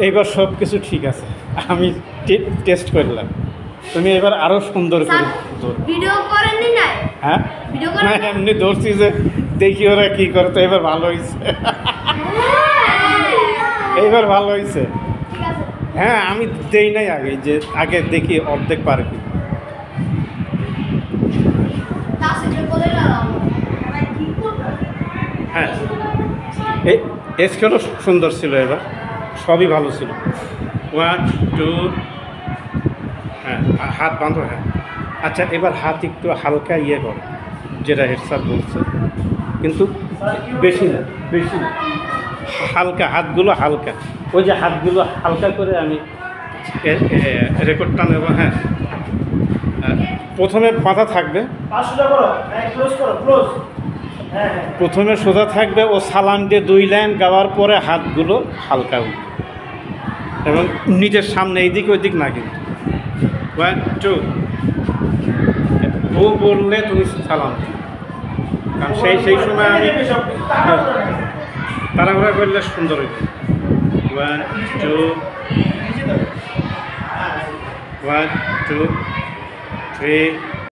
এইবার সব কিছু ঠিক আছে, আমি টেস্ট করলাম। তুমি এবার আরো সুন্দর করে ভিডিও করেননি না? হ্যাঁ ভিডিও না, এমনি ধরছি যে দেখি ওরা কি করে। তো এবার ভালো হয়েছে, এইবার ভালো হয়েছে। ঠিক আছে। হ্যাঁ আমি দেই নাই আগে, যে আগে দেখি অর্ধেক পারে কি। হ্যাঁ এই স্কেলও সুন্দর ছিল, এবার সবই ভালো ছিল। 1 2 হ্যাঁ হাত বাঁধো। হ্যাঁ আচ্ছা, এবার হাত একটু হালকা ইয়ে করো, যেটা হেড স্যার বলছে, কিন্তু বেশি না, বেশি না, হালকা, হাতগুলো হালকা। ওই যে হাতগুলো হালকা করে আমি রেকর্ডটা নেব। হ্যাঁ প্রথমে বাঁধা থাকবে, প্রথমে সোজা থাকবে, ও সালাম দিয়ে 2 লাইন গাওয়ার পরে হাতগুলো হালকা উঠবে এবং নিজের সামনে এইদিক ওইদিক না, কিন্তু 1 2 ও বললে তুমি সালাম, কারণ সেই সময় আমি তাড়াহুড়া করলে সুন্দর হইবে। 1 2 1 2 3